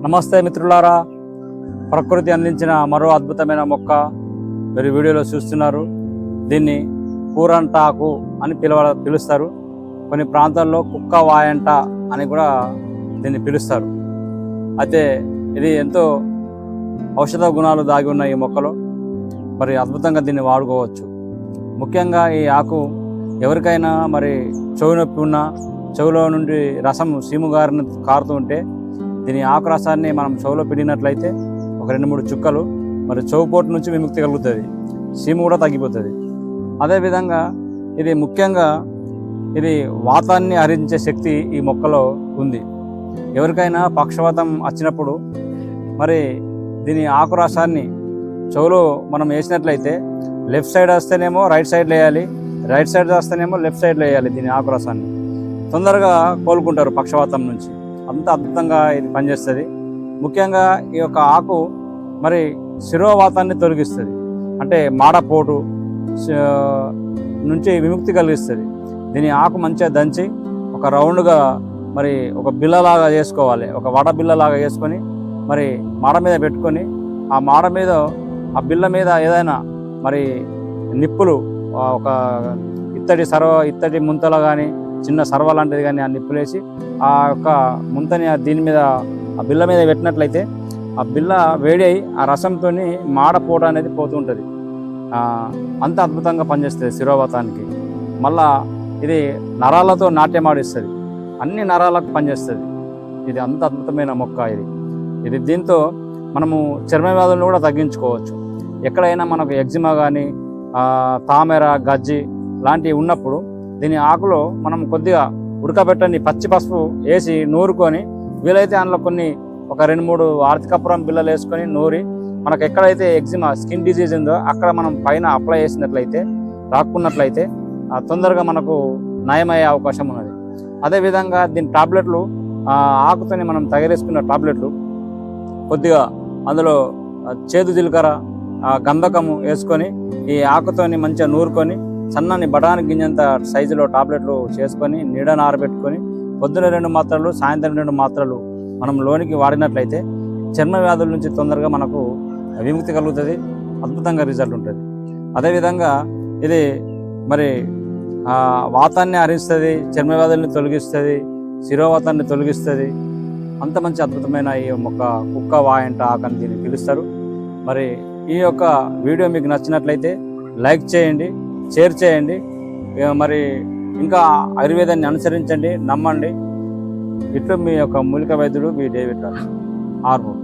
నమస్తే మిత్రులారా, ప్రకృతి అందించిన మరో అద్భుతమైన మొక్క మీరు వీడియోలో చూస్తున్నారు. దీన్ని కూరంటాకు అని పిలుస్తారు. కొన్ని ప్రాంతాల్లో కుక్క వాయంట అని కూడా దీన్ని పిలుస్తారు. అయితే ఇది ఎంతో ఔషధ గుణాలు దాగి ఉన్న ఈ మొక్కలో మరి అద్భుతంగా దీన్ని వాడుకోవచ్చు. ముఖ్యంగా ఈ ఆకు ఎవరికైనా మరి చెవి నొప్పి ఉన్నా, చెవిలో నుండి రసం సీముగారిని కారుతూ ఉంటే దీని ఆకు రసాన్ని మనం చెవిలో పిండినట్లయితే ఒక 2-3 చుక్కలు మరి చెవిపోటు నుంచి విముక్తి కలుగుతుంది, సీము కూడా తగ్గిపోతుంది. అదేవిధంగా ఇది ముఖ్యంగా ఇది వాతాన్ని హరించే శక్తి ఈ మొక్కలో ఉంది. ఎవరికైనా పక్షవాతం వచ్చినప్పుడు మరి దీని ఆకు రసాన్ని చెవిలో మనం వేసినట్లయితే లెఫ్ట్ సైడ్ వస్తేనేమో రైట్ సైడ్లో వేయాలి, రైట్ సైడ్ వస్తేనేమో లెఫ్ట్ సైడ్లో వేయాలి. దీని ఆకు రసాన్ని తొందరగా కోలుకుంటారు పక్షవాతం నుంచి. అంత అద్భుతంగా ఇది పనిచేస్తుంది. ముఖ్యంగా ఈ యొక్క ఆకు మరి శిరోవాతాన్ని తొలగిస్తుంది, అంటే మాడపోటు నుంచి విముక్తి కలిగిస్తుంది. దీని ఆకు మంచిగా దంచి ఒక రౌండ్గా మరి ఒక బిల్లలాగా చేసుకోవాలి. ఒక వడ బిల్లలాగా చేసుకొని మరి మాడ మీద పెట్టుకొని ఆ మాడ మీద ఆ బిల్ల మీద ఏదైనా మరి నిప్పులు ఒక ఇత్తడి ముంతల కానీ చిన్న సర్వ లాంటిది కానీ ఆ నిప్పులేసి ఆ యొక్క ముంతని దీని మీద ఆ బిల్ల మీద పెట్టినట్లయితే ఆ బిల్ల వేడి అయి ఆ రసంతో మాడపోట అనేది పోతూ ఉంటుంది. అంత అద్భుతంగా పనిచేస్తుంది శిరోవాతానికి. మళ్ళా ఇది నరాలతో నాట్యం ఆడిస్తుంది, అన్ని నరాలకు పనిచేస్తుంది. ఇది అంత అద్భుతమైన మొక్క ఇది దీంతో మనము చర్మ వ్యాధులను కూడా తగ్గించుకోవచ్చు. ఎక్కడైనా మనకు ఎగ్జిమా కానీ తామెర గజ్జి లాంటివి ఉన్నప్పుడు దీని ఆకులో మనం కొద్దిగా ఉడకబెట్టని పచ్చి పసుపు వేసి నూరుకొని వీలైతే అందులో ఒక 2-3 ఆర్తికపురం బిళ్ళలు వేసుకొని నూరి మనకు ఎక్కడైతే ఎగ్జిమా స్కిన్ డిజీజ్ ఉందో అక్కడ మనం పైన అప్లై చేసినట్లయితే రాక్కున్నట్లయితే తొందరగా మనకు నయమయ్యే అవకాశం ఉన్నది. అదేవిధంగా దీని టాబ్లెట్లు ఆకుతోని మనం తయారేసుకున్న టాబ్లెట్లు కొద్దిగా అందులో చేదు జీలకర్ర గంధకము వేసుకొని ఈ ఆకుతోని మంచిగా నూరుకొని సన్నని బఠానీ గింజంత సైజులో టాబ్లెట్లు చేసుకొని నీడను ఆరబెట్టుకొని పొద్దున 2 మాత్రలు సాయంత్రం 2 మాత్రలు మనం లోనికి వాడినట్లయితే చర్మ వ్యాధుల నుంచి తొందరగా మనకు విముక్తి కలుగుతుంది. అద్భుతంగా రిజల్ట్ ఉంటుంది. అదేవిధంగా ఇది మరి వాతాన్ని హరిస్తుంది, చర్మ వ్యాధుల్ని తొలగిస్తుంది, శిరోవాతాన్ని తొలగిస్తుంది. అంత మంచి అద్భుతమైన ఈ మొక్క కుక్క వాయంట ఆకని దీన్ని పిలుస్తారు. మరి ఈ యొక్క వీడియో మీకు నచ్చినట్లయితే లైక్ చేయండి, షేర్ చేయండి. మరి ఇంకా ఆయుర్వేదాన్ని అనుసరించండి, నమ్మండి. ఇట్లు మీ యొక్క మూలిక వైద్యుడు మీ డేవిడ్ ఆర్మూర్.